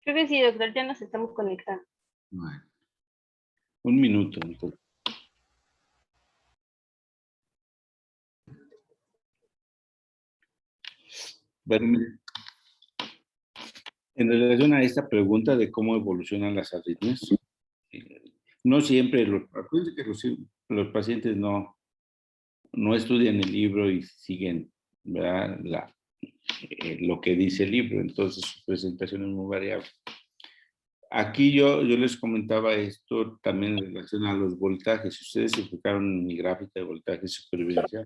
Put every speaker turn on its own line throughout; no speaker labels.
Creo que sí, doctor, ya nos estamos conectando.
Bueno, un minuto. Entonces. Bueno, mire, en relación a esta pregunta de cómo evolucionan las arritmias, no siempre, acuérdense que los pacientes no estudian el libro y siguen, ¿verdad? Lo que dice el libro, entonces su presentación es muy variable. Aquí yo les comentaba esto también en relación a los voltajes. Si ustedes se fijaron en mi gráfica de voltaje y supervivencia,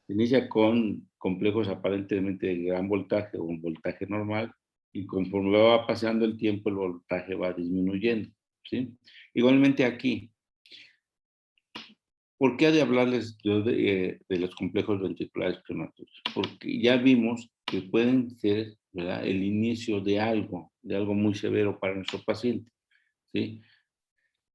inicia con complejos aparentemente de gran voltaje o un voltaje normal, y conforme va pasando el tiempo el voltaje va disminuyendo, ¿sí? Igualmente aquí, ¿por qué ha de hablarles yo de los complejos ventriculares prematuros? Porque ya vimos que pueden ser, ¿verdad?, el inicio de algo muy severo para nuestro paciente, ¿sí?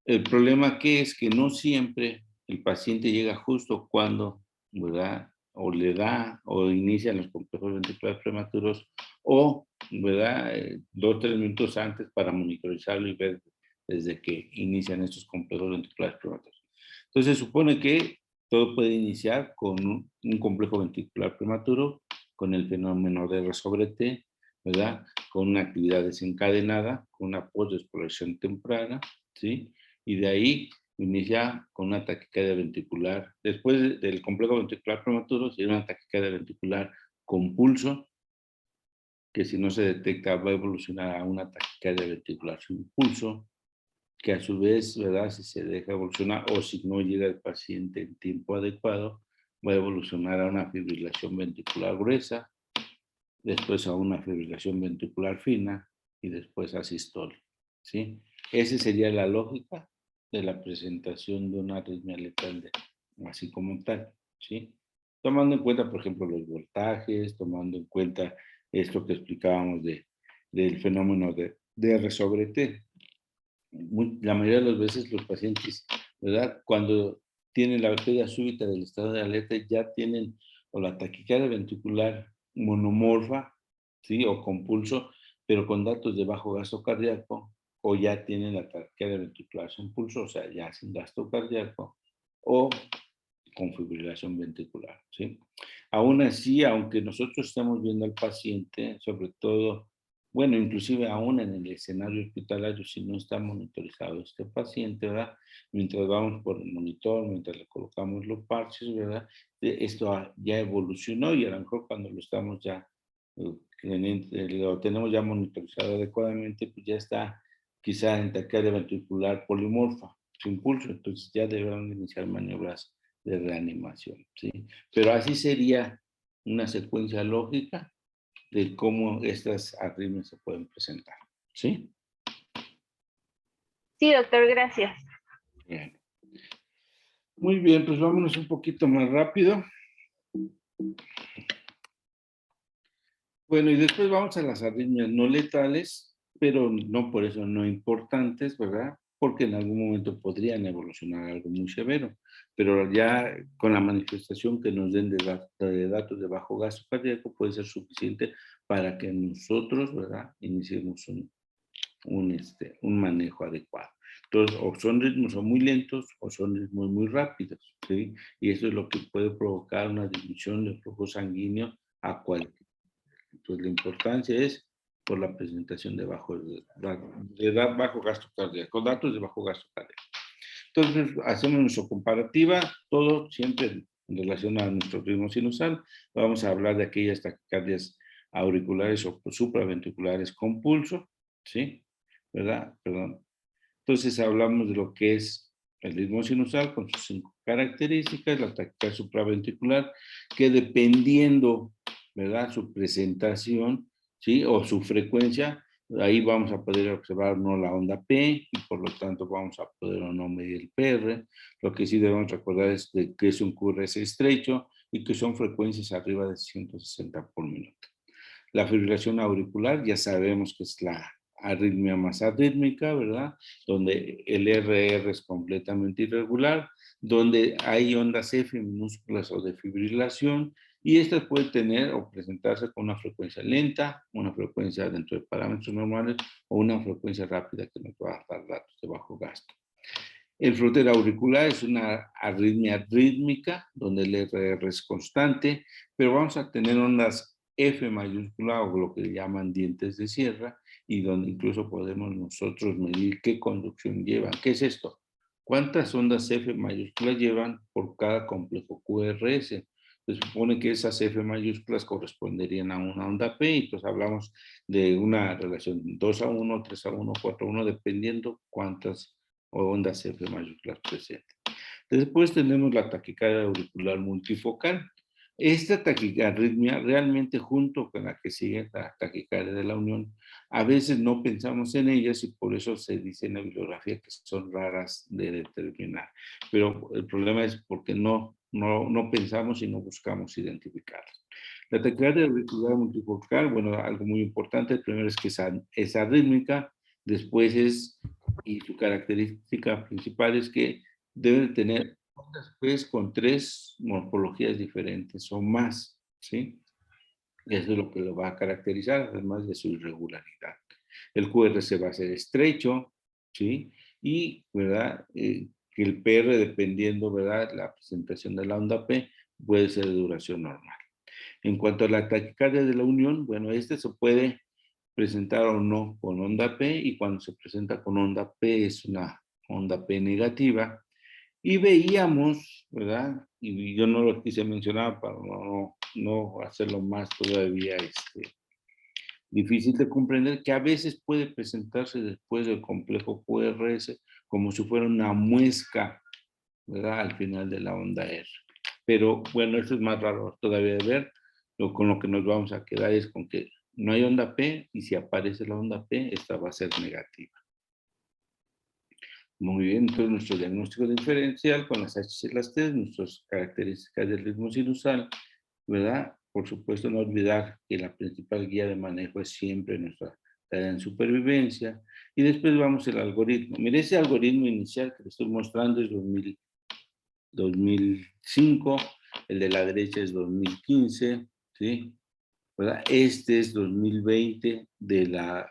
El problema que es que no siempre el paciente llega justo cuando, ¿verdad?, o le da o inician los complejos ventriculares prematuros, o, ¿verdad?, 2 o 3 minutos antes para monitorizarlo y ver desde que inician estos complejos ventriculares prematuros. Entonces, se supone que todo puede iniciar con un complejo ventricular prematuro, con el fenómeno de R sobre T, ¿verdad?, con una actividad desencadenada, con una postdescolación temprana, ¿sí? Y de ahí inicia con una taquicardia ventricular. Después del complejo ventricular prematuro, sería una taquicardia ventricular con pulso, que si no se detecta va a evolucionar a una taquicardia ventricular sin pulso, que a su vez, ¿verdad?, si se deja evolucionar o si no llega el paciente en tiempo adecuado, va a evolucionar a una fibrilación ventricular gruesa, después a una fibrilación ventricular fina y después a sistole, ¿sí? Esa sería la lógica de la presentación de una arritmia letal, así como tal, ¿sí? Tomando en cuenta, por ejemplo, los voltajes, tomando en cuenta esto que explicábamos del fenómeno de R sobre T. La mayoría de las veces los pacientes, ¿verdad?, cuando tienen la pérdida súbita del estado de alerta, ya tienen o la taquicardia ventricular monomorfa, ¿sí?, o con pulso, pero con datos de bajo gasto cardíaco, o ya tienen la taquicardia ventricular sin pulso, o sea, ya sin gasto cardíaco, o con fibrilación ventricular, ¿sí? Aún así, aunque nosotros estamos viendo al paciente, sobre todo, bueno, inclusive aún en el escenario hospitalario, si no está monitorizado este paciente, ¿verdad?, mientras vamos por el monitor, mientras le colocamos los parches, ¿verdad?, esto ya evolucionó, y a lo mejor cuando lo estamos ya, lo tenemos ya monitorizado adecuadamente, pues ya está quizá en taquicardia ventricular polimorfa, sin pulso, entonces ya deberán iniciar maniobras de reanimación, ¿sí? Pero así sería una secuencia lógica de cómo estas arritmias se pueden presentar, ¿sí?
Sí, doctor, gracias.
Bien. Muy bien, pues vámonos un poquito más rápido. Bueno, y después vamos a las arritmias no letales, pero no por eso no importantes, ¿verdad? Porque en algún momento podrían evolucionar a algo muy severo, pero ya con la manifestación que nos den de datos de bajo gasto cardíaco puede ser suficiente para que nosotros, ¿verdad?, iniciemos un manejo adecuado. Entonces, o son ritmos muy lentos o son ritmos muy rápidos, ¿sí? Y eso es lo que puede provocar una disminución del flujo sanguíneo a cualquier. Entonces, la importancia es por la presentación de bajo gasto cardíaco, datos de bajo gasto cardíaco. Entonces, hacemos nuestra comparativa, todo siempre en relación a nuestro ritmo sinusal. Vamos a hablar de aquellas taquicardias auriculares o supraventriculares con pulso, ¿sí? ¿Verdad? Perdón. Entonces, hablamos de lo que es el ritmo sinusal con sus 5 características, la taquicardia supraventricular, que dependiendo, ¿verdad?, su presentación, ¿sí?, o su frecuencia, ahí vamos a poder observar no la onda P, y por lo tanto vamos a poder o no medir el PR. Lo que sí debemos recordar es de que es un QRS estrecho y que son frecuencias arriba de 160 por minuto. La fibrilación auricular, ya sabemos que es la arritmia más arrítmica, ¿verdad?, donde el RR es completamente irregular, donde hay ondas F minúsculas o de fibrilación, Y estas pueden tener o presentarse con una frecuencia lenta, una frecuencia dentro de parámetros normales o una frecuencia rápida que nos va a dar datos de bajo gasto. El flúter auricular es una arritmia rítmica, donde el RR es constante, pero vamos a tener ondas F mayúscula o lo que llaman dientes de sierra, y donde incluso podemos nosotros medir qué conducción llevan. ¿Qué es esto? ¿Cuántas ondas F mayúsculas llevan por cada complejo QRS? Se supone que esas F mayúsculas corresponderían a una onda P, y entonces hablamos de una relación 2:1, 3:1, 4:1, dependiendo cuántas ondas F mayúsculas presentes. Después tenemos la taquicardia auricular multifocal. Esta taquiarritmia realmente, junto con la que sigue la taquicardia de la unión, a veces no pensamos en ellas, y por eso se dice en la bibliografía que son raras de determinar. Pero el problema es porque no pensamos y no buscamos identificarlas. La taquicardia auricular multifocal, bueno, algo muy importante, primero es que es arrítmica, después es, y su característica principal es que debe tener ondas con 3 morfologías diferentes o más, ¿sí? Eso es lo que lo va a caracterizar, además de su irregularidad. El QRS va a ser estrecho, ¿sí? Y, ¿verdad? Que el PR, dependiendo, ¿verdad? La presentación de la onda P, puede ser de duración normal. En cuanto a la taquicardia de la unión, bueno, este se puede presentar o no con onda P, y cuando se presenta con onda P es una onda P negativa. Y veíamos, ¿verdad? Y yo no lo quise mencionar para no hacerlo más todavía difícil de comprender, que a veces puede presentarse después del complejo QRS como si fuera una muesca, ¿verdad? Al final de la onda R. Pero bueno, eso es más raro todavía de ver. Con lo que nos vamos a quedar es con que no hay onda P, y si aparece la onda P, esta va a ser negativa. Muy bien, entonces nuestro diagnóstico diferencial con las H y las T, nuestras características del ritmo sinusal, ¿verdad? Por supuesto, no olvidar que la principal guía de manejo es siempre nuestra tarea en supervivencia. Y después vamos al algoritmo. Mire, ese algoritmo inicial que les estoy mostrando es 2005, el de la derecha es 2015, ¿sí? ¿Verdad? Este es 2020 de la,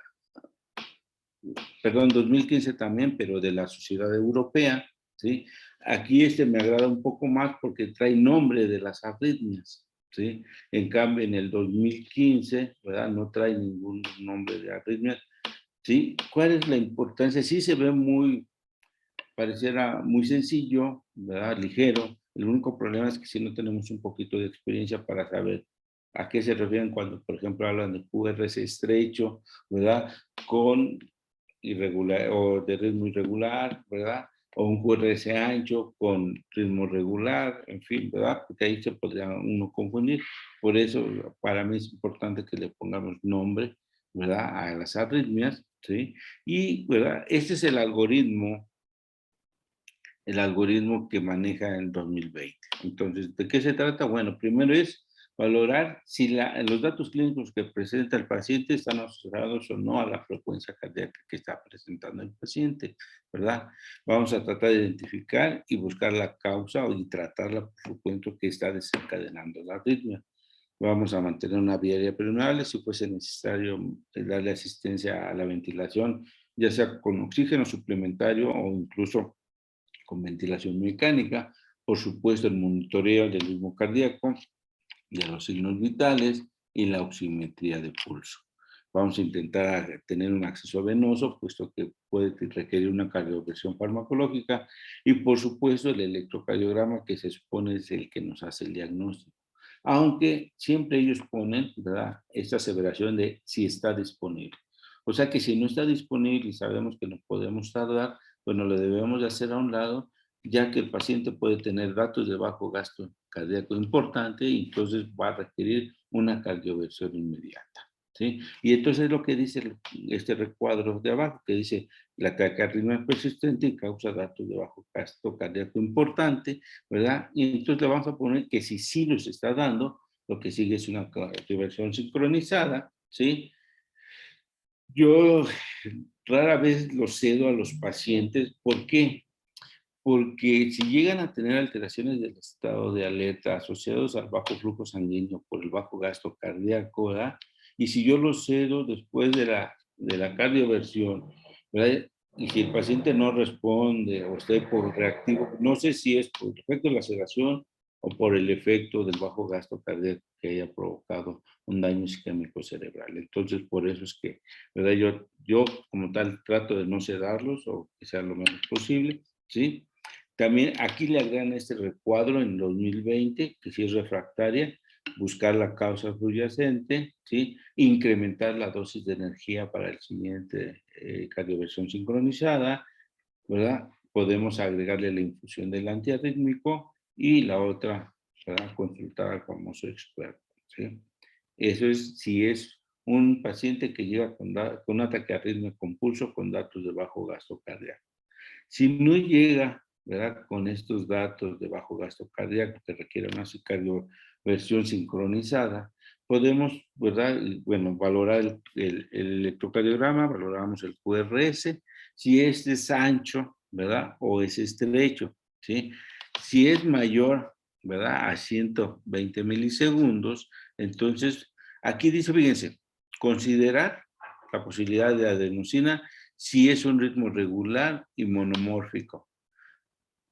perdón, 2015 también, pero de la Sociedad Europea, ¿sí? Aquí me agrada un poco más porque trae nombre de las arritmias, ¿sí? En cambio, en el 2015, ¿verdad? No trae ningún nombre de arritmias, ¿sí? ¿Cuál es la importancia? Sí se ve muy, pareciera muy sencillo, ¿verdad? Ligero. El único problema es que si no tenemos un poquito de experiencia para saber a qué se refieren cuando, por ejemplo, hablan de QRS estrecho, ¿verdad? Con irregular o de ritmo irregular, ¿verdad? O un QRS ancho con ritmo regular, en fin, ¿verdad? Porque ahí se podría uno confundir. Por eso, para mí es importante que le pongamos nombre, ¿verdad? A las arritmias, ¿sí? Y, ¿verdad? Este es el algoritmo que maneja en 2020. Entonces, ¿de qué se trata? Bueno, primero es valorar si los datos clínicos que presenta el paciente están asociados o no a la frecuencia cardíaca que está presentando el paciente, ¿verdad? Vamos a tratar de identificar y buscar la causa y tratarla, por supuesto, que está desencadenando la arritmia. Vamos a mantener una vía aérea permeable, si fuese necesario darle asistencia a la ventilación, ya sea con oxígeno suplementario o incluso con ventilación mecánica. Por supuesto, el monitoreo del ritmo cardíaco, de los signos vitales y la oximetría de pulso. Vamos a intentar tener un acceso venoso, puesto que puede requerir una cardioversión farmacológica, y por supuesto el electrocardiograma, que se supone es el que nos hace el diagnóstico. Aunque siempre ellos ponen, ¿verdad?, esta aseveración de si está disponible. O sea que si no está disponible y sabemos que nos podemos tardar, bueno, lo debemos de hacer a un lado, ya que el paciente puede tener datos de bajo gasto cardíaco importante, y entonces va a requerir una cardioversión inmediata, ¿sí? Y entonces es lo que dice este recuadro de abajo, que dice la taquiarritmia persistente y causa datos de bajo gasto cardíaco importante, ¿verdad? Y entonces le vamos a poner que si sí los está dando, lo que sigue es una cardioversión sincronizada, ¿sí? Yo rara vez lo cedo a los pacientes. ¿Por qué? Porque si llegan a tener alteraciones del estado de alerta asociados al bajo flujo sanguíneo por el bajo gasto cardíaco, ¿verdad? Y si yo lo cedo después de la cardioversión, ¿verdad? Y si el paciente no responde o esté por reactivo, no sé si es por el efecto de la sedación o por el efecto del bajo gasto cardíaco que haya provocado un daño isquémico cerebral. Entonces, por eso es que, ¿verdad? Yo como tal trato de no sedarlos o que sea lo menos posible, ¿sí? También aquí le agregan este recuadro en 2020, que si es refractaria, buscar la causa subyacente, ¿sí? Incrementar la dosis de energía para el siguiente cardioversión sincronizada, ¿verdad? Podemos agregarle la infusión del antiarrítmico y la otra, ¿verdad? Consultar al famoso experto, ¿sí? Eso es si es un paciente que llega con un ataque arrítmico compulso con datos de bajo gasto cardíaco. Si no llega, ¿verdad? Con estos datos de bajo gasto cardíaco que requieren una cardioversión sincronizada, podemos, ¿verdad? Bueno, valorar el electrocardiograma, valoramos el QRS, si este es ancho, ¿verdad? O es estrecho, ¿sí? Si es mayor, ¿verdad? A 120 milisegundos, entonces, aquí dice, fíjense, considerar la posibilidad de adenosina si es un ritmo regular y monomórfico.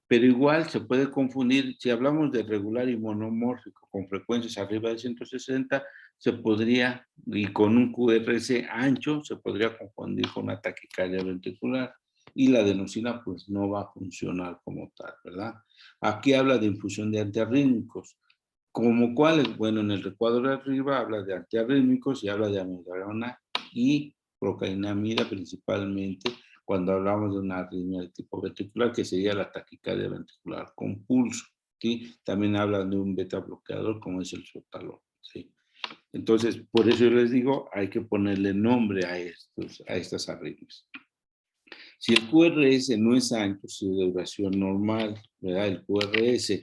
Pero igual se puede confundir, si hablamos de regular y monomórfico con frecuencias arriba de 160, se podría, y con un QRS ancho, se podría confundir con una taquicardia ventricular. Y la adenosina pues no va a funcionar como tal, ¿verdad? Aquí habla de infusión de antiarrítmicos. ¿Como cuáles? Bueno, en el recuadro de arriba habla de antiarrítmicos y habla de amiodarona y procainamida principalmente cuando hablamos de una arritmia de tipo ventricular, que sería la taquicardia ventricular con pulso, ¿sí? También hablan de un beta bloqueador como es el sotalol, ¿sí? Entonces, por eso yo les digo, hay que ponerle nombre a estas arritmias. Si el QRS no es ancho, si es de duración normal, ¿verdad? El QRS,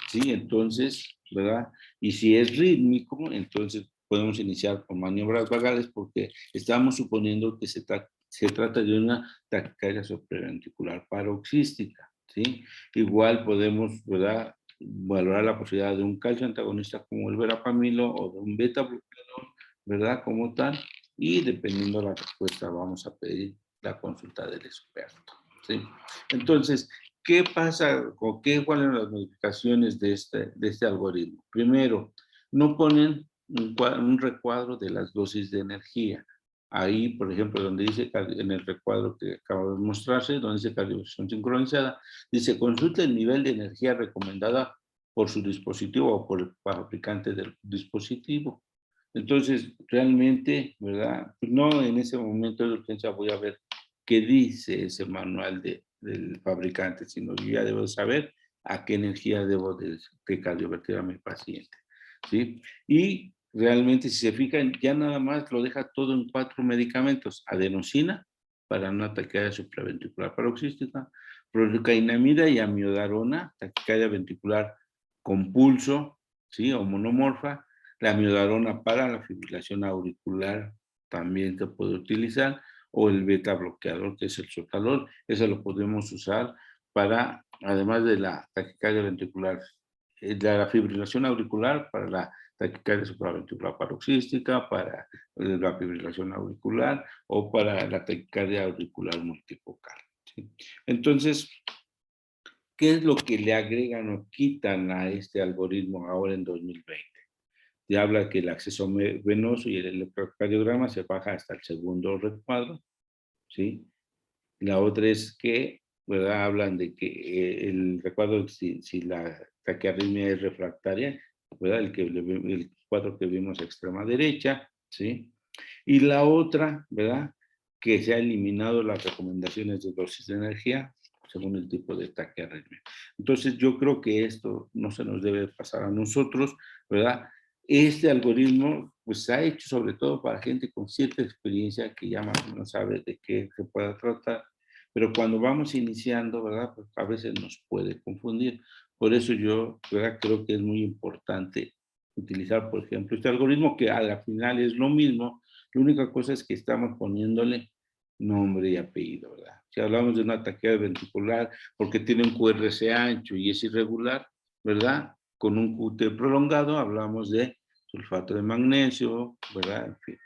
¿sí? Entonces, ¿verdad? Y si es rítmico, entonces podemos iniciar con maniobras vagales porque estamos suponiendo que se trata de una taquicardia supraventricular paroxística, ¿sí? Igual podemos, ¿verdad? Valorar la posibilidad de un calcio antagonista como el verapamilo o de un beta bloqueador, ¿verdad? Como tal. Y dependiendo de la respuesta, vamos a pedir la consulta del experto, ¿sí? Entonces, ¿qué pasa o cuáles son las modificaciones de este algoritmo? Primero, no ponen un recuadro de las dosis de energía. Ahí, por ejemplo, donde dice, en el recuadro que acabo de mostrarse, donde dice cardioversión sincronizada, dice consulta el nivel de energía recomendada por su dispositivo o por el fabricante del dispositivo. Entonces, realmente, ¿verdad? Pues no en ese momento de urgencia voy a ver qué dice ese manual del fabricante, sino yo ya debo saber a qué energía debo de cardiovertir a mi paciente, ¿sí? Y realmente, si se fijan, ya nada más lo deja todo en 4 medicamentos. Adenosina, para una taquicardia supraventricular paroxística, procainamida y amiodarona, taquicardia ventricular con pulso, ¿sí? O monomorfa. La amiodarona para la fibrilación auricular también se puede utilizar, o el beta bloqueador, que es el sotalol. Eso lo podemos usar para, además de la taquicardia ventricular, de la fibrilación auricular, para la taquicardia supraventricular paroxística, para la fibrilación auricular o para la taquicardia auricular multifocal, ¿sí? Entonces, ¿qué es lo que le agregan o quitan a este algoritmo ahora en 2020? Ya habla que el acceso venoso y el electrocardiograma se baja hasta el segundo recuadro, ¿sí? La otra es que, ¿verdad? Hablan de que el recuadro, si la taquiarritmia es refractaria, ¿verdad? El cuadro que vimos a extrema derecha, ¿sí? Y la otra, ¿verdad? Que se ha eliminado las recomendaciones de dosis de energía según el tipo de taquiarritmia. Entonces, yo creo que esto no se nos debe pasar a nosotros, ¿verdad? Este algoritmo, pues, se ha hecho sobre todo para gente con cierta experiencia que ya más o menos sabe de qué se puede tratar, pero cuando vamos iniciando, ¿verdad? Pues a veces nos puede confundir. Por eso yo, ¿verdad? Creo que es muy importante utilizar, por ejemplo, este algoritmo que a la final es lo mismo. La única cosa es que estamos poniéndole nombre y apellido, ¿verdad? Si hablamos de una taquicardia ventricular porque tiene un QRS ancho y es irregular, ¿verdad? Con un QT prolongado hablamos de sulfato de magnesio, ¿verdad? En fin.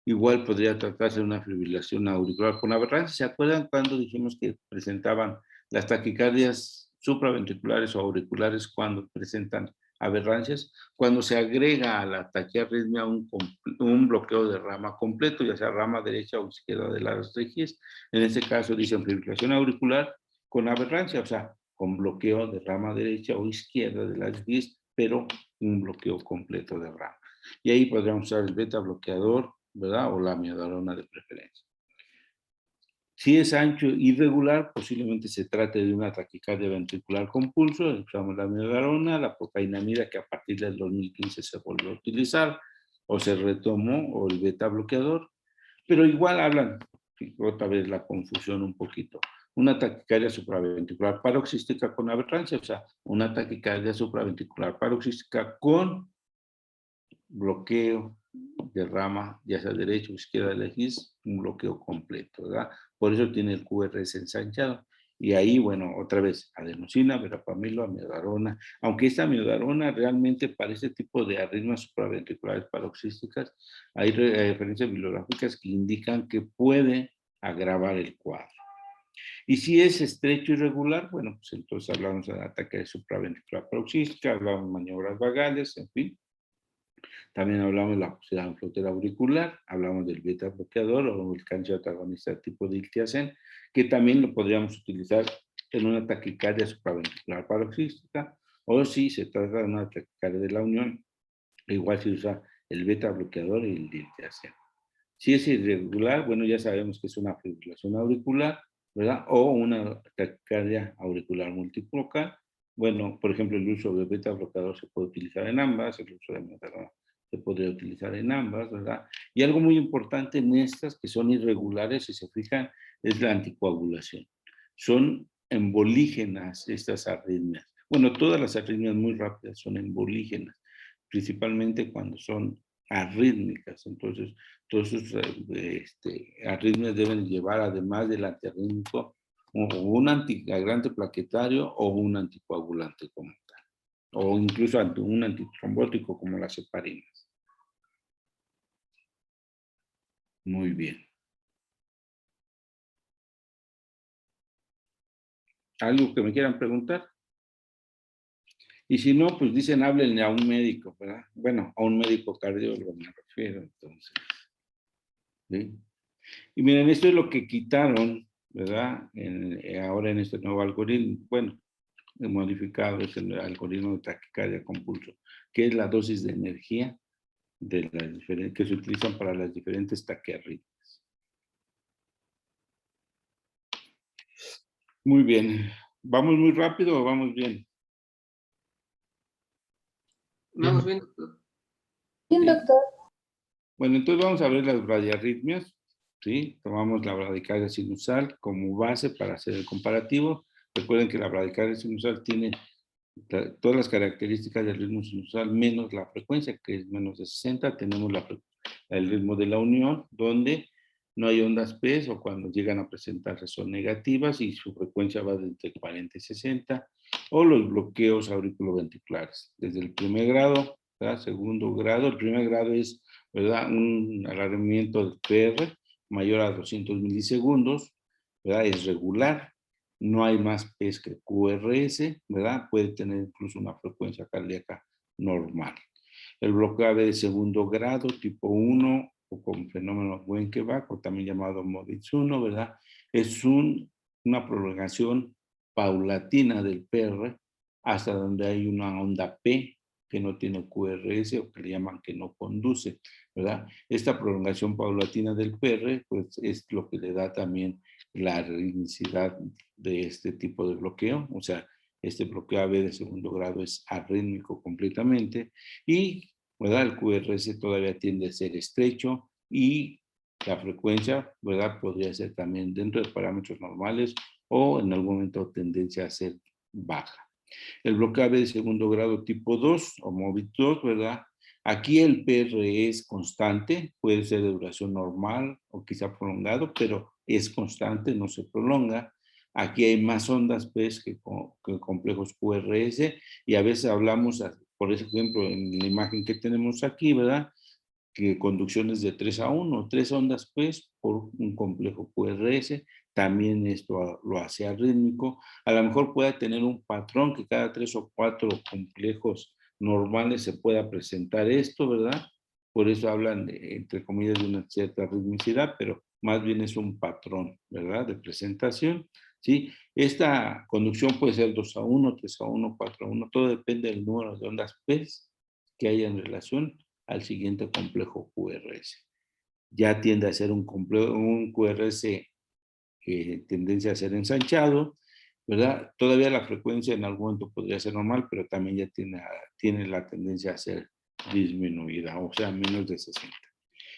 Igual podría tratarse de una fibrilación auricular con aberrancia. ¿Se acuerdan cuando dijimos que presentaban las taquicardias supraventriculares o auriculares cuando presentan aberrancias? Cuando se agrega a la taquiarritmia un bloqueo de rama completo, ya sea rama derecha o izquierda de las regiones. En este caso dicen fibrilación auricular con aberrancia, o sea, con bloqueo de rama derecha o izquierda de las regiones, pero un bloqueo completo de rama. Y ahí podríamos usar el beta bloqueador, ¿verdad? O la amiodarona de preferencia. Si es ancho irregular, posiblemente se trate de una taquicardia ventricular con pulso. Usamos la amiodarona, la procainamida, que a partir del 2015 se volvió a utilizar, o se retomó, o el beta bloqueador. Pero igual hablan, otra vez la confusión un poquito. Una taquicardia supraventricular paroxística con aberrancia, o sea, una taquicardia supraventricular paroxística con bloqueo de rama, ya sea derecha o izquierda de la GIS, un bloqueo completo, ¿verdad? Por eso tiene el QRS ensanchado. Y ahí, bueno, otra vez, adenosina, verapamilo, amiodarona. Aunque esta amiodarona realmente para este tipo de arritmias supraventriculares paroxísticas, hay referencias bibliográficas que indican que puede agravar el cuadro. Y si es estrecho y regular, bueno, pues entonces hablamos de ataque de supraventricular paroxística, hablamos de maniobras vagales, en fin. También hablamos de la posibilidad flotera auricular, hablamos del beta bloqueador o el cancio antagonista tipo diltiazem, que también lo podríamos utilizar en una taquicardia supraventricular paroxística, o si se trata de una taquicardia de la unión, igual se usa el beta bloqueador y el diltiazem. Si es irregular, bueno, ya sabemos que es una fibrilación auricular, ¿verdad? O una taquicardia auricular multifocal. Bueno, por ejemplo, el uso de beta bloqueador se puede utilizar en ambas, el uso de metadona se podría utilizar en ambas, ¿verdad? Y algo muy importante en estas que son irregulares, si se fijan, es la anticoagulación. Son embolígenas estas arritmias. Bueno, todas las arritmias muy rápidas son embolígenas, principalmente cuando son arrítmicas. Entonces, todos esos arritmias deben llevar, además del antiarrítmico, un anticoagulante plaquetario o un anticoagulante como tal, o incluso un antitrombótico como las heparinas. Muy bien. ¿Algo que me quieran preguntar? Y si no, pues dicen, háblenle a un médico, ¿verdad? Bueno, a un médico cardiólogo me refiero, entonces. ¿Sí? Y miren, esto es lo que quitaron, ¿verdad? Ahora en este nuevo algoritmo, bueno, modificado es el algoritmo de taquicardia con pulso, que es la dosis de energía que se utilizan para las diferentes taquiarritmias. Muy bien. ¿Vamos muy rápido o vamos bien?
Vamos bien, doctor.
Bien, doctor.
Bueno, entonces vamos a ver las bradiarritmias, ¿sí? Tomamos la bradicardia sinusal como base para hacer el comparativo. Recuerden que la bradicardia sinusal tiene todas las características del ritmo sinusal menos la frecuencia, que es menos de 60. Tenemos el ritmo de la unión, donde no hay ondas P o cuando llegan a presentarse son negativas y su frecuencia va de entre 40 y 60. O los bloqueos auriculoventriculares, desde el primer grado, ¿verdad? Segundo grado. El primer grado es, ¿verdad?, un alargamiento del PR mayor a 200 milisegundos, ¿verdad? Es regular. No hay más P's que QRS, ¿verdad? Puede tener incluso una frecuencia cardíaca normal. El bloqueo AB de segundo grado, tipo 1, o con fenómeno Wenckebach, o también llamado MODIS 1, ¿verdad? Es una prolongación paulatina del PR hasta donde hay una onda P que no tiene QRS o que le llaman que no conduce, ¿verdad? Esta prolongación paulatina del PR, pues es lo que le da también la ritmicidad de este tipo de bloqueo, o sea, este bloqueo AB de segundo grado es arrítmico completamente y, ¿verdad?, el QRS todavía tiende a ser estrecho y la frecuencia, ¿verdad?, podría ser también dentro de parámetros normales o en algún momento tendencia a ser baja. El bloqueo AB de segundo grado tipo 2 o MOVIT 2, ¿verdad?, Aquí el PRE es constante, puede ser de duración normal o quizá prolongado, pero es constante, no se prolonga. Aquí hay más ondas PES que complejos QRS y a veces hablamos, por ejemplo, en la imagen que tenemos aquí, ¿verdad? Que conducciones de 3 a 1, 3 ondas PES por un complejo QRS. También esto lo hace arrítmico. A lo mejor pueda tener un patrón que cada 3 o 4 complejos normales se pueda presentar esto, ¿verdad? Por eso hablan, entre comillas, de una cierta ritmicidad, pero más bien es un patrón, ¿verdad? De presentación, ¿sí? Esta conducción puede ser 2 a 1, 3 a 1, 4 a 1, todo depende del número de ondas PES que haya en relación al siguiente complejo QRS. Ya tiende a ser un QRS tendencia a ser ensanchado, ¿verdad? Todavía la frecuencia en algún momento podría ser normal, pero también ya tiene la tendencia a ser disminuida, o sea, menos de 60.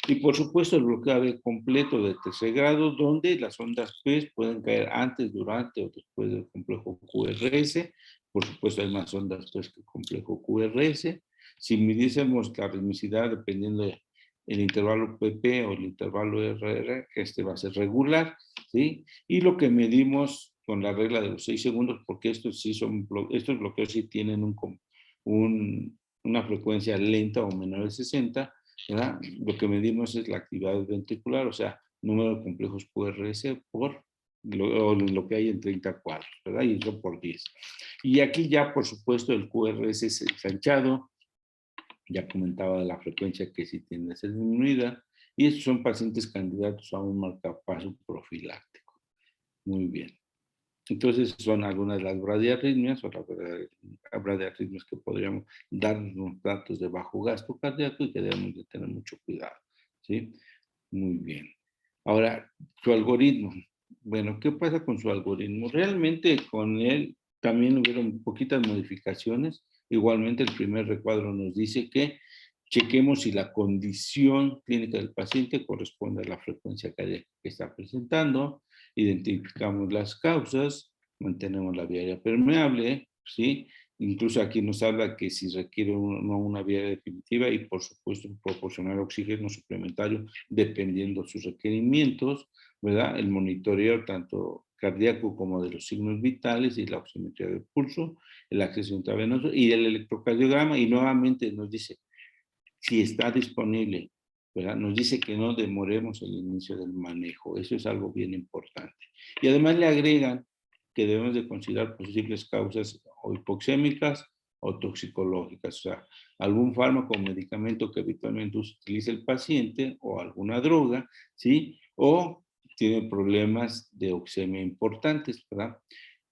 Y por supuesto el bloqueo AB completo de tercer grado, donde las ondas PES pueden caer antes, durante o después del complejo QRS. Por supuesto hay más ondas PES que el complejo QRS. Si midiésemos la ritmicidad dependiendo del intervalo PP o el intervalo RR, este va a ser regular, ¿sí? Y lo que medimos con la regla de los 6 segundos, porque estos bloqueos sí tienen una frecuencia lenta o menor de 60, ¿verdad? Lo que medimos es la actividad ventricular, o sea, número de complejos QRS por lo que hay en 30 cuadros, ¿verdad? Y eso por 10. Y aquí ya, por supuesto, el QRS es ensanchado. Ya comentaba de la frecuencia que sí tiende a ser disminuida. Y estos son pacientes candidatos a un marcapaso profiláctico. Muy bien. Entonces son algunas de las bradiarritmias o las bradiarritmias que podríamos darnos datos de bajo gasto cardíaco y que debemos de tener mucho cuidado, ¿sí? Muy bien. Ahora, su algoritmo. Bueno, ¿qué pasa con su algoritmo? Realmente con él también hubieron poquitas modificaciones. Igualmente el primer recuadro nos dice que chequemos si la condición clínica del paciente corresponde a la frecuencia cardíaca que está presentando, identificamos las causas, mantenemos la vía aérea permeable, ¿sí? Incluso aquí nos habla que si requiere una vía definitiva y por supuesto proporcionar oxígeno suplementario dependiendo de sus requerimientos, ¿verdad? El monitoreo tanto cardíaco como de los signos vitales y la oximetría del pulso, el acceso intravenoso y el electrocardiograma, y nuevamente nos dice si está disponible, ¿verdad? Nos dice que no demoremos el inicio del manejo. Eso es algo bien importante. Y además le agregan que debemos de considerar posibles causas o hipoxémicas o toxicológicas, o sea, algún fármaco o medicamento que habitualmente utilice el paciente o alguna droga, ¿sí? O tiene problemas de oxemia importantes, ¿verdad?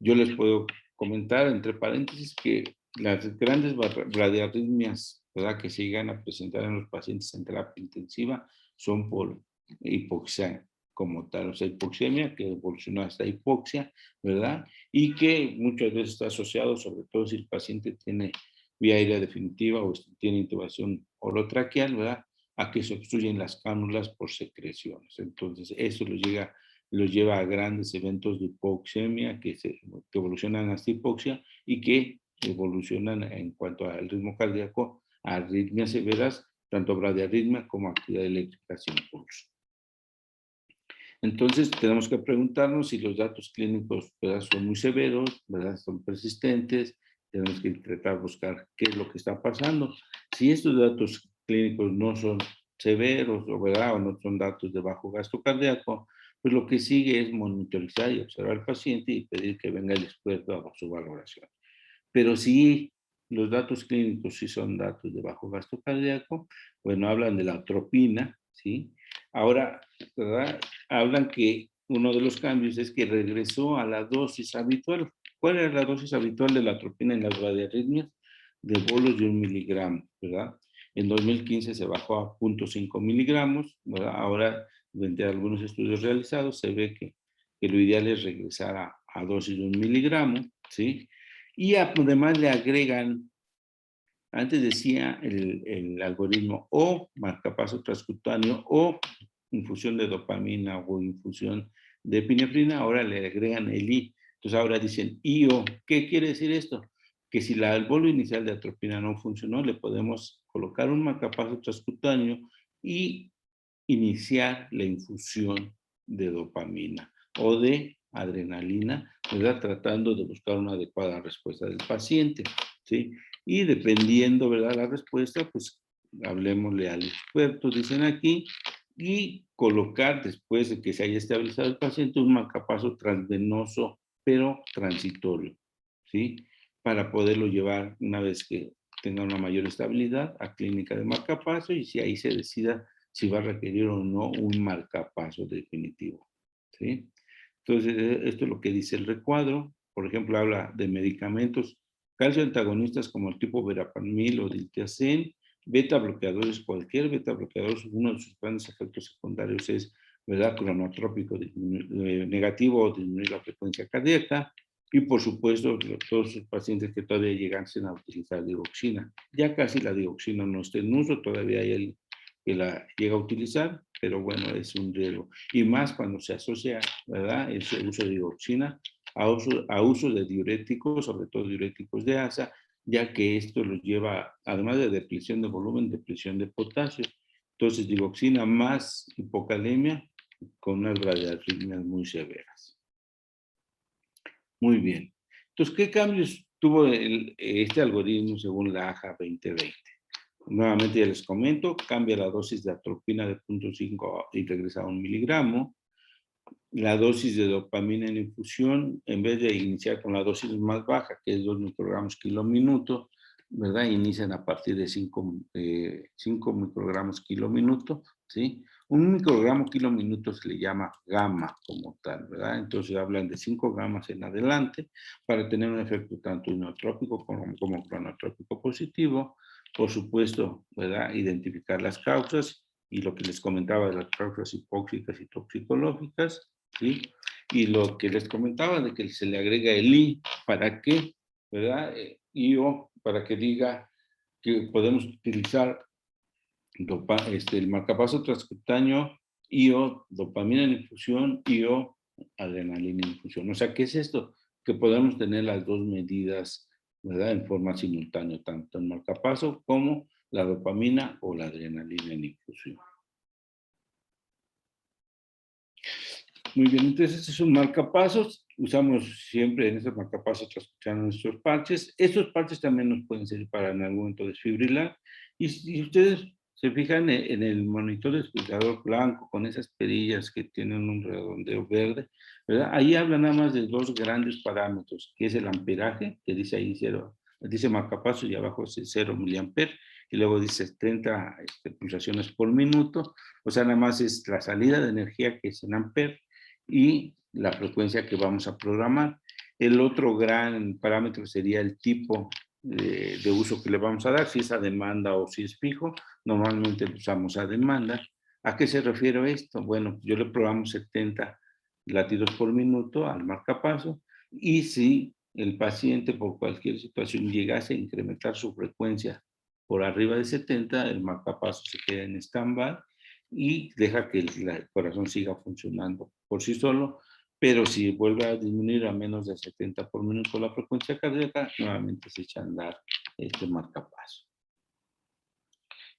Yo les puedo comentar, entre paréntesis, que las grandes bradiarritmias, ¿verdad?, que se llegan a presentar en los pacientes en terapia intensiva son por hipoxia como tal, o sea, hipoxemia que evoluciona hasta hipoxia, ¿verdad? Y que muchas veces está asociado, sobre todo si el paciente tiene vía aérea definitiva o tiene intubación orotraqueal, ¿verdad?, a que se obstruyen las cánulas por secreciones. Entonces, eso los lleva a grandes eventos de hipoxemia que evolucionan hasta hipoxia y que evolucionan en cuanto al ritmo cardíaco a arritmias severas, tanto bradiarritmia como actividad eléctrica sin pulso. Entonces, tenemos que preguntarnos si los datos clínicos, ¿verdad?, son muy severos, ¿verdad?, son persistentes. Tenemos que intentar buscar qué es lo que está pasando. Si estos datos clínicos no son severos, ¿verdad?, o no son datos de bajo gasto cardíaco, pues lo que sigue es monitorizar y observar al paciente y pedir que venga el experto a su valoración. Pero si los datos clínicos sí son datos de bajo gasto cardíaco, bueno, hablan de la atropina, ¿sí? Ahora, ¿verdad?, hablan que uno de los cambios es que regresó a la dosis habitual. ¿Cuál era la dosis habitual de la atropina en las bradiarritmias? De bolos de 1 miligramo, ¿verdad? En 2015 se bajó a 0.5 miligramos, ¿verdad? Ahora, mediante algunos estudios realizados, se ve que lo ideal es regresar a dosis de 1 miligramo, ¿sí? Y además le agregan, antes decía el algoritmo o marcapaso transcutáneo o infusión de dopamina o infusión de epinefrina, ahora le agregan el I. Entonces ahora dicen IO. ¿Qué quiere decir esto? Que si el bolo inicial de atropina no funcionó, le podemos colocar un marcapaso transcutáneo y iniciar la infusión de dopamina o de adrenalina, ¿verdad? Tratando de buscar una adecuada respuesta del paciente, ¿sí? Y dependiendo, ¿verdad? La respuesta, pues hablemosle al experto, dicen aquí, y colocar después de que se haya estabilizado el paciente un marcapaso transvenoso, pero transitorio, ¿sí? Para poderlo llevar una vez que tenga una mayor estabilidad a clínica de marcapaso y si ahí se decida si va a requerir o no un marcapaso definitivo, ¿sí? Entonces, esto es lo que dice el recuadro. Por ejemplo, habla de medicamentos calcio antagonistas como el tipo verapamil o diltiazem, beta bloqueadores, cualquier beta bloqueador, uno de sus grandes efectos secundarios es, ¿verdad?, cronotrópico negativo o disminuir la frecuencia cardíaca. Y por supuesto, todos los pacientes que todavía llegasen a utilizar digoxina. Ya casi la digoxina no está en uso, todavía hay el que la llega a utilizar, pero bueno, es un riesgo. Y más cuando se asocia, ¿verdad?, el uso de digoxina a uso de diuréticos, sobre todo diuréticos de asa, ya que esto los lleva, además de depresión de volumen, depresión de potasio. Entonces, digoxina más hipocalemia con unas bradiarritmias muy severas. Muy bien. Entonces, ¿qué cambios tuvo este algoritmo según la AJA 2020? Nuevamente ya les comento, cambia la dosis de atropina de 0.5 y regresa a 1 miligramo. La dosis de dopamina en infusión, en vez de iniciar con la dosis más baja, que es 2 microgramos kilo minuto, ¿verdad? Inician a partir de 5 microgramos kilo minuto, ¿sí? 1 microgramo kilo minuto se le llama gamma como tal, ¿verdad? Entonces hablan de 5 gamas en adelante para tener un efecto tanto inotrópico como cronotrópico positivo. Por supuesto, ¿verdad? Identificar las causas y lo que les comentaba de las causas hipóxicas y toxicológicas, ¿sí? Y lo que les comentaba de que se le agrega el I, ¿para qué? ¿Verdad? IO, para que diga que podemos utilizar el marcapaso transcutáneo, IO, dopamina en infusión, IO, adrenalina en infusión. O sea, ¿qué es esto? Que podemos tener las dos medidas, ¿verdad?, en forma simultánea, tanto el marcapaso como la dopamina o la adrenalina en infusión. Muy bien, entonces este es un marcapasos. Usamos siempre en estos marcapasos transcutáneo nuestros parches. Estos parches también nos pueden servir para en algún momento desfibrilar. Y si ustedes se fijan en el monitor desfibrilador blanco con esas perillas que tienen un redondeo verde, ¿verdad? Ahí habla nada más de dos grandes parámetros, que es el amperaje, que dice ahí 0, dice marcapasos y abajo dice 0 miliamper, y luego dice 30 pulsaciones por minuto. O sea, nada más es la salida de energía, que es en amper, y la frecuencia que vamos a programar. El otro gran parámetro sería el tipo de uso que le vamos a dar, si es a demanda o si es fijo. Normalmente lo usamos a demanda. ¿A qué se refiere esto? Bueno, yo le programo 70 latidos por minuto al marcapaso, y si el paciente por cualquier situación llegase a incrementar su frecuencia por arriba de 70, el marcapaso se queda en stand-by y deja que el corazón siga funcionando por sí solo, pero si vuelve a disminuir a menos de 70 por minuto la frecuencia cardíaca, nuevamente se echa a andar este marcapaso.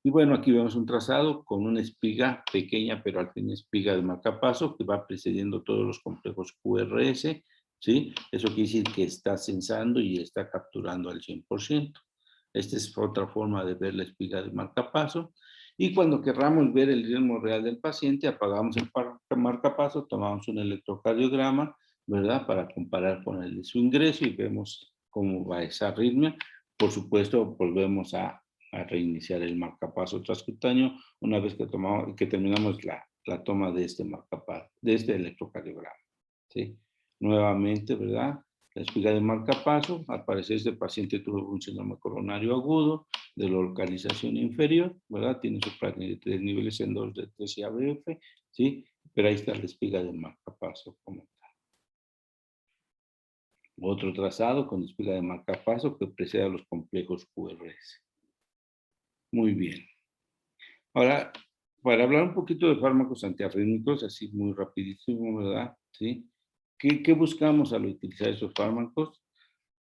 Y bueno, aquí vemos un trazado con una espiga pequeña, pero al fin espiga de marcapaso que va precediendo todos los complejos QRS, ¿sí? Eso quiere decir que está sensando y está capturando al 100%. Esta es otra forma de ver la espiga de marcapaso. Y cuando querramos ver el ritmo real del paciente, apagamos el marcapaso, tomamos un electrocardiograma, ¿verdad?, para comparar con el de su ingreso y vemos cómo va esa arritmia. Por supuesto, volvemos a reiniciar el marcapaso transcutáneo una vez que terminamos la toma de este marcapaso, de este electrocardiograma, ¿sí? Nuevamente, ¿verdad?, la espiga de marcapaso. Al parecer este paciente tuvo un síndrome coronario agudo de localización inferior, ¿verdad? Tiene su placa de 3 niveles en 2 de TSABF, ¿sí? Pero ahí está la espiga de marcapaso como tal. Otro trazado con espiga de marcapaso que precede a los complejos QRS. Muy bien. Ahora, para hablar un poquito de fármacos antiarrítmicos, así muy rapidísimo, ¿verdad? ¿Sí? ¿Qué buscamos al utilizar esos fármacos?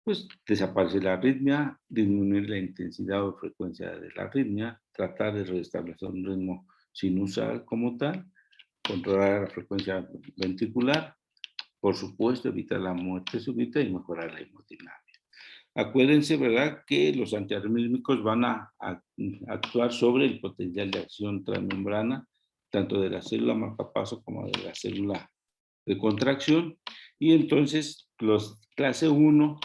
pues desaparece la arritmia, disminuir la intensidad o frecuencia de la arritmia, tratar de restablecer un ritmo sinusal como tal, controlar la frecuencia ventricular, por supuesto evitar la muerte súbita y mejorar la hemodinamia. Acuérdense, ¿verdad?, que los antiarrítmicos van a actuar sobre el potencial de acción transmembrana, tanto de la célula marcapaso como de la célula de contracción, y entonces los clase 1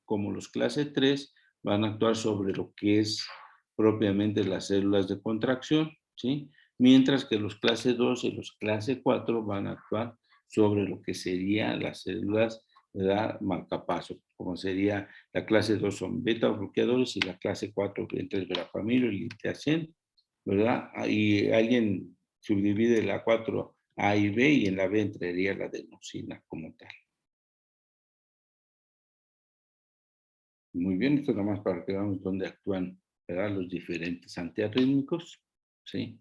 como los clase 3 van a actuar sobre lo que es propiamente las células de contracción, ¿sí? Mientras que los clase 2 y los clase 4 van a actuar sobre lo que serían las células de marcapaso, como sería la clase 2 son beta bloqueadores y la clase 4 entre el verapamilo y el litiazem, ¿verdad? Y alguien subdivide la 4 A y B y en la B entraría la adenosina como tal. Muy bien, esto nada más para que veamos dónde actúan, ¿verdad?, los diferentes antiarrítmicos, ¿sí?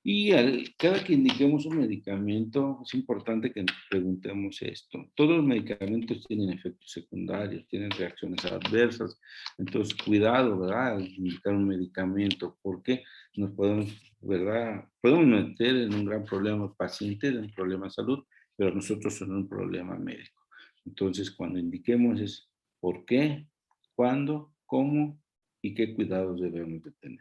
Y cada que indiquemos un medicamento, es importante que nos preguntemos esto. Todos los medicamentos tienen efectos secundarios, tienen reacciones adversas. Entonces, cuidado, ¿verdad?, al indicar un medicamento, porque nos podemos, ¿verdad?, podemos meter en un gran problema al paciente, en un problema de salud, pero nosotros en un problema médico. Entonces, cuando indiquemos es por qué, cuándo, cómo y qué cuidados debemos de tener.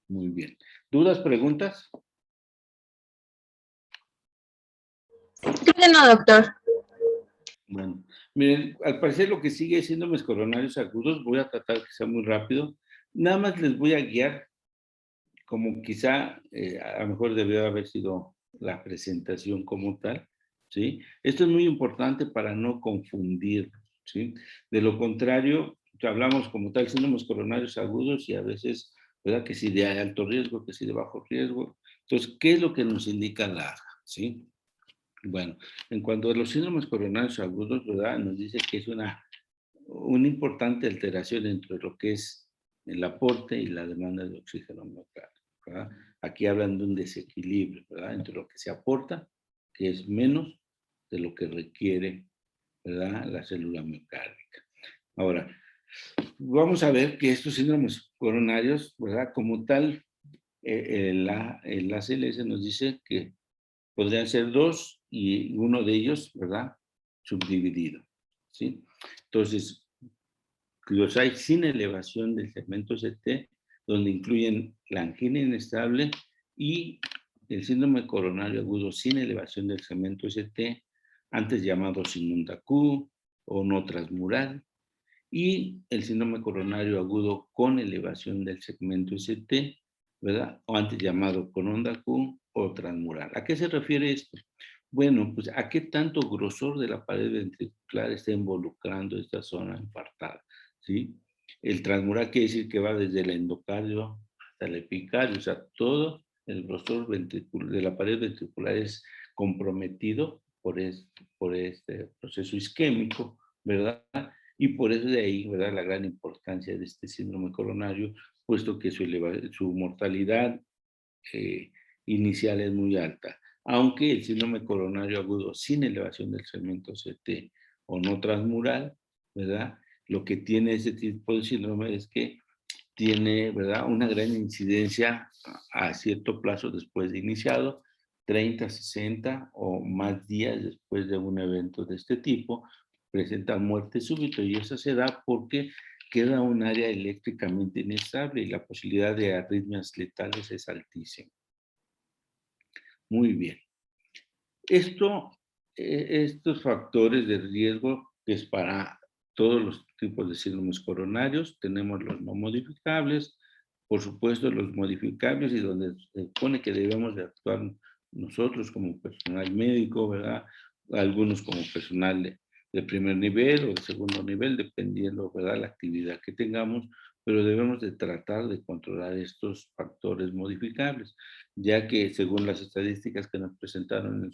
Muy bien. ¿Dudas, preguntas?
Creo que no, doctor.
Bueno, miren, al parecer lo que sigue es síndromes coronarios agudos. Voy a tratar que sea muy rápido. Nada más les voy a guiar, como quizá a lo mejor debió haber sido la presentación como tal, ¿sí? Esto es muy importante para no confundir, ¿sí? De lo contrario, hablamos como tal síndromes coronarios agudos y a veces, ¿verdad?, que si de alto riesgo, que si de bajo riesgo. Entonces, ¿qué es lo que nos indica la ARA? ¿Sí? Bueno, en cuanto a los síndromes coronarios agudos, ¿verdad?, nos dice que es una importante alteración entre lo que es el aporte y la demanda de oxígeno miocardio, ¿verdad? Aquí hablan de un desequilibrio, ¿verdad?, entre lo que se aporta, que es menos de lo que requiere, ¿verdad?, la célula miocárdica. Ahora, vamos a ver que estos síndromes coronarios, ¿verdad?, como tal, el ACLS nos dice que podrían ser dos y uno de ellos, ¿verdad?, subdividido, ¿sí? Entonces, los hay sin elevación del segmento ST, donde incluyen la angina inestable y el síndrome coronario agudo sin elevación del segmento ST, antes llamado sinunda Q o no transmural, y el síndrome coronario agudo con elevación del segmento ST, ¿verdad?, o antes llamado con onda Q o transmural. ¿A qué se refiere esto? Bueno, pues a qué tanto grosor de la pared ventricular está involucrando esta zona infartada, ¿sí? El transmural quiere decir que va desde el endocardio hasta el epicardio, o sea, todo el grosor de la pared ventricular es comprometido por este proceso isquémico, ¿verdad? Y por eso de ahí, ¿verdad?, la gran importancia de este síndrome coronario, puesto que su mortalidad inicial es muy alta. Aunque el síndrome coronario agudo sin elevación del segmento CT o no transmural, ¿verdad?, lo que tiene ese tipo de síndrome es que tiene, ¿verdad?, una gran incidencia a cierto plazo después de iniciado, 30, 60 o más días después de un evento de este tipo, presenta muerte súbita y eso se da porque queda un área eléctricamente inestable y la posibilidad de arritmias letales es altísima. Muy bien. Estos factores de riesgo que es para todos los tipos de síndromes coronarios, tenemos los no modificables, por supuesto los modificables y donde se supone que debemos de actuar nosotros como personal médico, ¿verdad? Algunos como personal de primer nivel o de segundo nivel, dependiendo, ¿verdad?, la actividad que tengamos, pero debemos de tratar de controlar estos factores modificables, ya que según las estadísticas que nos presentaron,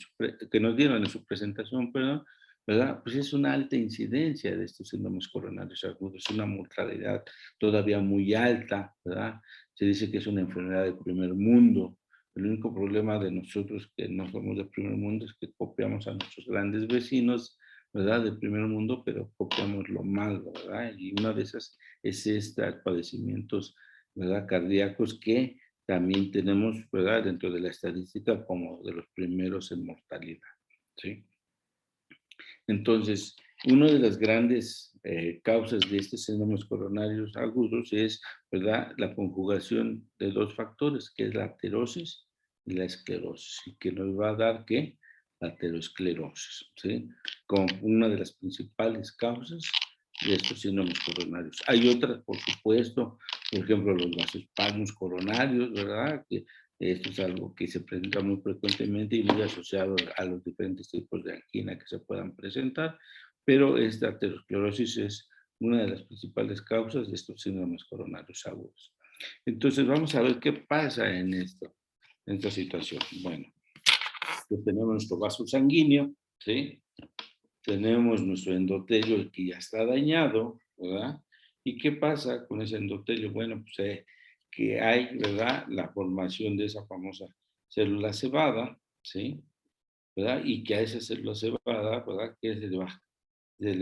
que nos dieron en su presentación, perdón, ¿verdad?, pues es una alta incidencia de estos síndromes coronarios agudos, es una mortalidad todavía muy alta, ¿verdad? Se dice que es una enfermedad de primer mundo, El único problema de nosotros que no somos de primer mundo es que copiamos a nuestros grandes vecinos, ¿verdad? De primer mundo, pero copiamos lo malo, ¿verdad? Y una de esas es padecimientos, ¿verdad? Cardíacos que también tenemos, ¿verdad? Dentro de la estadística como de los primeros en mortalidad, ¿sí? Entonces, una de las grandes causas de estos síndromes coronarios agudos es, ¿verdad?, la conjugación de dos factores, que es la aterosis y la esclerosis, y que nos va a dar, ¿qué? La aterosclerosis, ¿sí? Como una de las principales causas de estos síndromes coronarios. Hay otras, por supuesto, por ejemplo, los vasoespasmos coronarios, ¿verdad?, que esto es algo que se presenta muy frecuentemente y muy asociado a los diferentes tipos de angina que se puedan presentar, pero esta aterosclerosis es una de las principales causas de estos síndromes coronarios agudos. Entonces, vamos a ver qué pasa en esta situación. Bueno, pues tenemos nuestro vaso sanguíneo, ¿sí? Tenemos nuestro endotelio que ya está dañado, ¿verdad? ¿Y qué pasa con ese endotelio? Bueno, pues que hay, ¿verdad?, la formación de esa famosa célula cebada, ¿sí? ¿Verdad? Y que a esa célula cebada, ¿verdad?, ¿qué se le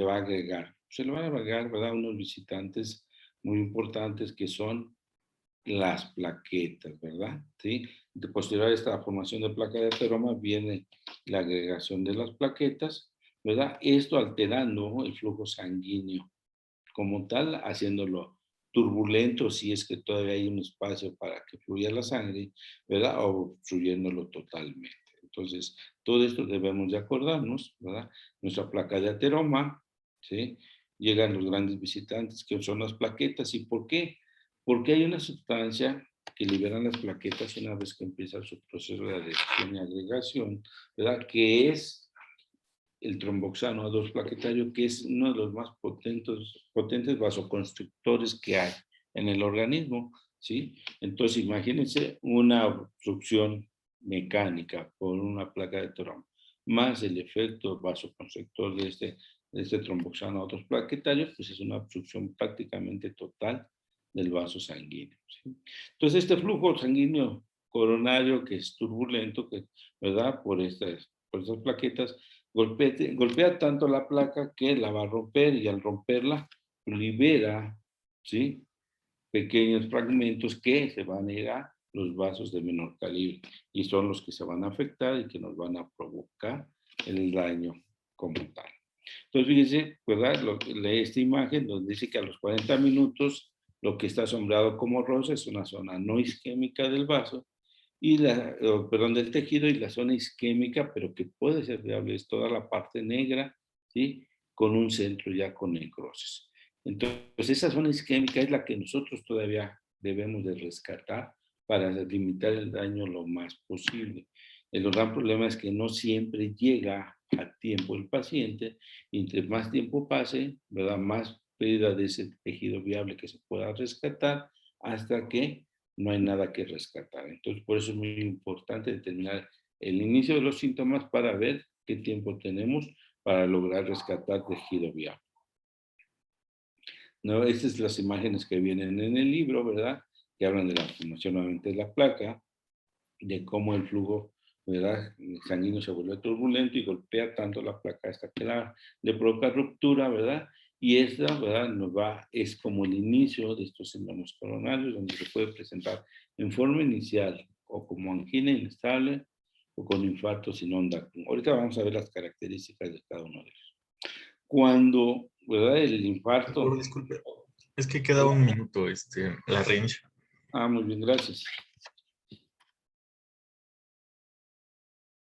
va a agregar? Se le van a agregar, ¿verdad?, unos visitantes muy importantes que son las plaquetas, ¿verdad? ¿Sí? De posterior a esta formación de placa de ateroma viene la agregación de las plaquetas, ¿verdad? Esto alterando el flujo sanguíneo como tal, haciéndolo turbulento si es que todavía hay un espacio para que fluya la sangre, ¿verdad? O obstruyéndolo totalmente. Entonces, todo esto debemos de acordarnos, ¿verdad? Nuestra placa de ateroma, ¿sí? Llegan los grandes visitantes, que son las plaquetas. ¿Y por qué? Porque hay una sustancia que liberan las plaquetas una vez que empieza su proceso de adhesión y agregación, ¿verdad? Que es el tromboxano A2 plaquetario, que es uno de los más potentes vasoconstrictores que hay en el organismo, ¿sí? Entonces, imagínense una obstrucción mecánica por una placa de ateroma, más el efecto vasoconstrictor de este tromboxano A2 plaquetario, pues es una obstrucción prácticamente total del vaso sanguíneo, ¿sí? Entonces, este flujo sanguíneo coronario que es turbulento, que, ¿verdad?, por estas plaquetas, golpea tanto la placa que la va a romper y al romperla libera, ¿sí?, pequeños fragmentos que se van a ir a los vasos de menor calibre y son los que se van a afectar y que nos van a provocar el daño como tal. Entonces, fíjense, ¿verdad? Esta imagen donde dice que a los 40 minutos lo que está sombreado como rosa es una zona no isquémica del vaso y del tejido, y la zona isquémica, pero que puede ser viable, es toda la parte negra, ¿sí?, con un centro ya con necrosis. Entonces, esa zona isquémica es la que nosotros todavía debemos de rescatar para limitar el daño lo más posible. El gran problema es que no siempre llega a tiempo el paciente, y entre más tiempo pase, ¿verdad?, más pérdida de ese tejido viable que se pueda rescatar, hasta que no hay nada que rescatar. Entonces, por eso es muy importante determinar el inicio de los síntomas para ver qué tiempo tenemos para lograr rescatar tejido viable. ¿No? Estas son las imágenes que vienen en el libro, ¿verdad?, que hablan de la formación nuevamente de la placa, de cómo el flujo, ¿verdad?, sanguíneo se vuelve turbulento y golpea tanto la placa hasta que le provoca ruptura, ¿verdad? Y esta, ¿verdad?, es como el inicio de estos síndromes coronarios, donde se puede presentar en forma inicial o como angina inestable o con infarto sin onda. Ahorita vamos a ver las características de cada uno de ellos. Cuando, ¿verdad?, el infarto...
Disculpe, es que queda un minuto, la range.
Muy bien, gracias.